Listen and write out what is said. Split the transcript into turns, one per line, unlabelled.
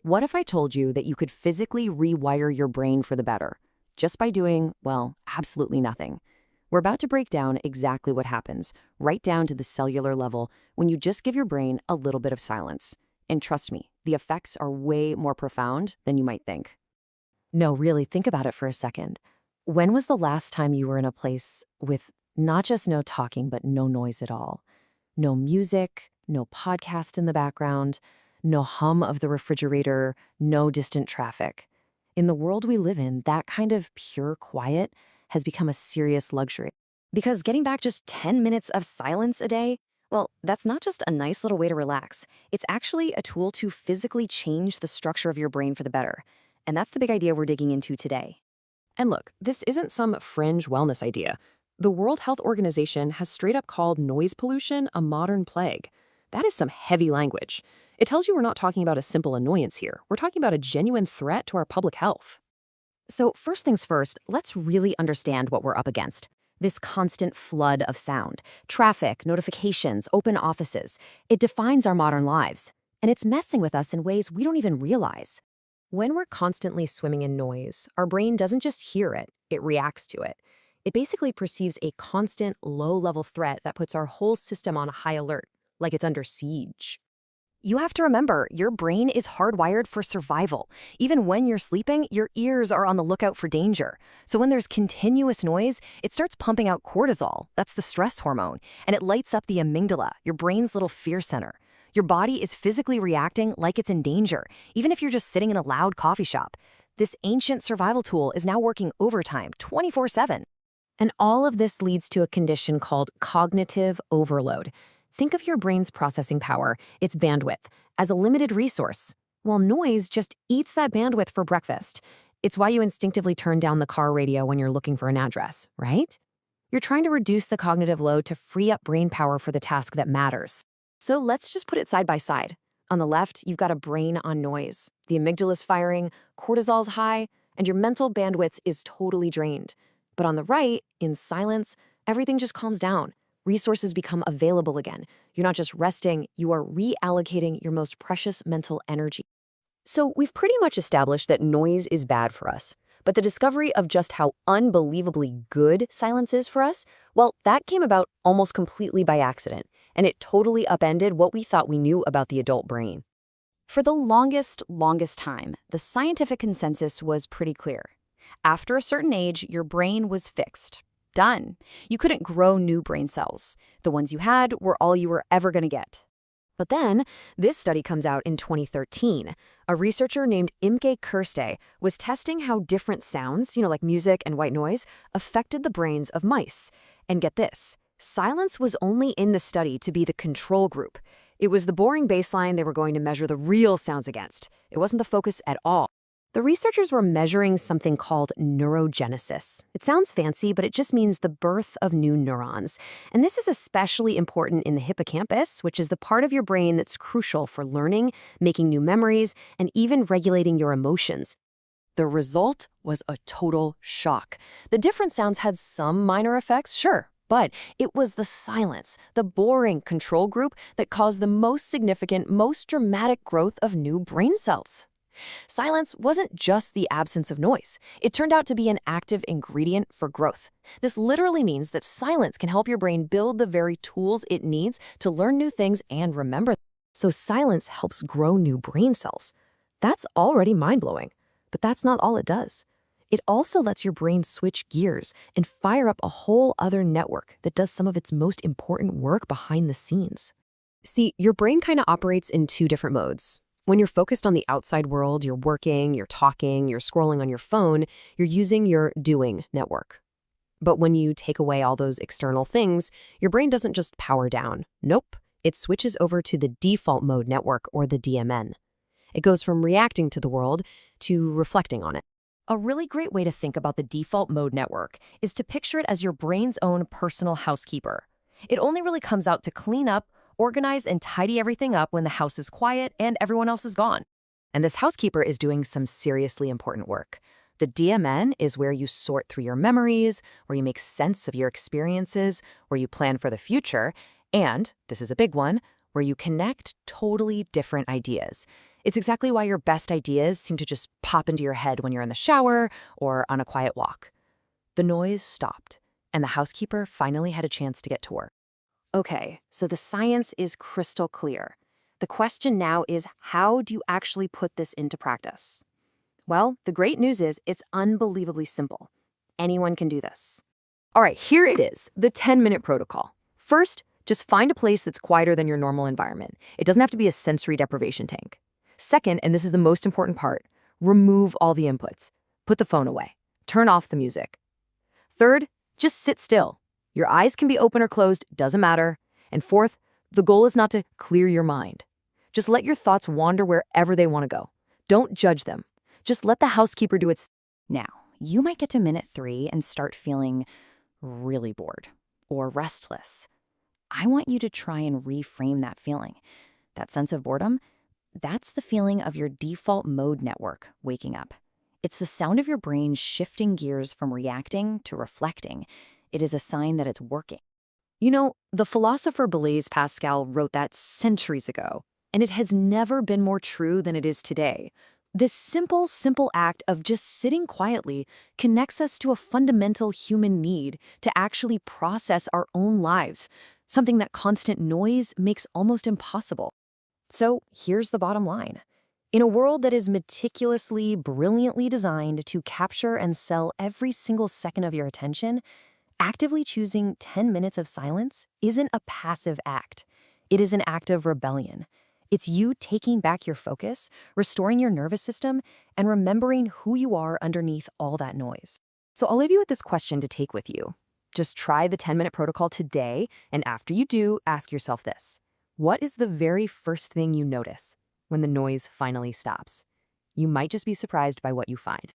What if I told you that you could physically rewire your brain for the better, just by doing, well, absolutely nothing? We're about to break down exactly what happens, right down to the cellular level, when you just give your brain a little bit of silence. And trust me, the effects are way more profound than you might think. No, really, think about it for a second. When was the last time you were in a place with not just no talking, but no noise at all? No music, no podcast in the background, no hum of the refrigerator, no distant traffic. In the world we live in, that kind of pure quiet has become a serious luxury. Because getting back just 10 minutes of silence a day, well, that's not just a nice little way to relax. It's actually a tool to physically change the structure of your brain for the better. And that's the big idea we're digging into today. And look, this isn't some fringe wellness idea. The World Health Organization has straight up called noise pollution a modern plague. That is some heavy language. It tells you we're not talking about a simple annoyance here. We're talking about a genuine threat to our public health. So first things first, let's really understand what we're up against. This constant flood of sound, traffic, notifications, open offices. It defines our modern lives. And it's messing with us in ways we don't even realize. When we're constantly swimming in noise, our brain doesn't just hear it, it reacts to it. It basically perceives a constant, low-level threat that puts our whole system on high alert, like it's under siege. You have to remember, your brain is hardwired for survival. Even when you're sleeping, your ears are on the lookout for danger. So when there's continuous noise, it starts pumping out cortisol, that's the stress hormone, and it lights up the amygdala, your brain's little fear center. Your body is physically reacting like it's in danger, even if you're just sitting in a loud coffee shop. This ancient survival tool is now working overtime 24/7. And all of this leads to a condition called cognitive overload. Think of your brain's processing power, its bandwidth, as a limited resource. While noise just eats that bandwidth for breakfast. It's why you instinctively turn down the car radio when you're looking for an address, right? You're trying to reduce the cognitive load to free up brain power for the task that matters. So let's just put it side by side. On the left, you've got a brain on noise. The amygdala's firing, cortisol's high, and your mental bandwidth is totally drained. But on the right, in silence, everything just calms down. Resources become available again. You're not just resting, you are reallocating your most precious mental energy. So we've pretty much established that noise is bad for us. But the discovery of just how unbelievably good silence is for us, well, that came about almost completely by accident. And it totally upended what we thought we knew about the adult brain. For the longest time, the scientific consensus was pretty clear. After a certain age, your brain was fixed. Done. You couldn't grow new brain cells. The ones you had were all you were ever going to get. But then, this study comes out in 2013. A researcher named Imke Kirste was testing how different sounds, like music and white noise, affected the brains of mice. And get this, silence was only in the study to be the control group. It was the boring baseline they were going to measure the real sounds against. It wasn't the focus at all. The researchers were measuring something called neurogenesis. It sounds fancy, but it just means the birth of new neurons. And this is especially important in the hippocampus, which is the part of your brain that's crucial for learning, making new memories, and even regulating your emotions. The result was a total shock. The different sounds had some minor effects, sure, but it was the silence, the boring control group that caused the most significant, most dramatic growth of new brain cells. Silence wasn't just the absence of noise. It turned out to be an active ingredient for growth. This literally means that silence can help your brain build the very tools it needs to learn new things and remember them. So silence helps grow new brain cells. That's already mind-blowing. But that's not all it does. It also lets your brain switch gears and fire up a whole other network that does some of its most important work behind the scenes. See, your brain kind of operates in two different modes. When you're focused on the outside world, you're working, you're talking, you're scrolling on your phone, you're using your doing network. But when you take away all those external things, your brain doesn't just power down. Nope. It switches over to the default mode network, or the DMN. It goes from reacting to the world to reflecting on it. A really great way to think about the default mode network is to picture it as your brain's own personal housekeeper. It only really comes out to clean up, organize, and tidy everything up when the house is quiet and everyone else is gone. And this housekeeper is doing some seriously important work. The DMN is where you sort through your memories, where you make sense of your experiences, where you plan for the future, and, this is a big one, where you connect totally different ideas. It's exactly why your best ideas seem to just pop into your head when you're in the shower or on a quiet walk. The noise stopped, and the housekeeper finally had a chance to get to work. Okay, so the science is crystal clear. The question now is, how do you actually put this into practice? Well, the great news is it's unbelievably simple. Anyone can do this. All right, here it is, the 10-minute protocol. First, just find a place that's quieter than your normal environment. It doesn't have to be a sensory deprivation tank. Second, and this is the most important part, remove all the inputs. Put the phone away. Turn off the music. Third, just sit still. Your eyes can be open or closed, doesn't matter. And fourth, the goal is not to clear your mind. Just let your thoughts wander wherever they want to go. Don't judge them. Just let the housekeeper do its. Now, you might get to minute 3 and start feeling really bored or restless. I want you to try and reframe that feeling. That sense of boredom, that's the feeling of your default mode network waking up. It's the sound of your brain shifting gears from reacting to reflecting. It is a sign that it's working. You know, the philosopher Blaise Pascal wrote that centuries ago, and it has never been more true than it is today. This simple act of just sitting quietly connects us to a fundamental human need to actually process our own lives, something that constant noise makes almost impossible. So here's the bottom line. In a world that is meticulously, brilliantly designed to capture and sell every single second of your attention, actively choosing 10 minutes of silence isn't a passive act. It is an act of rebellion. It's you taking back your focus, restoring your nervous system, and remembering who you are underneath all that noise. So I'll leave you with this question to take with you. Just try the 10-minute protocol today, and after you do, ask yourself this. What is the very first thing you notice when the noise finally stops? You might just be surprised by what you find.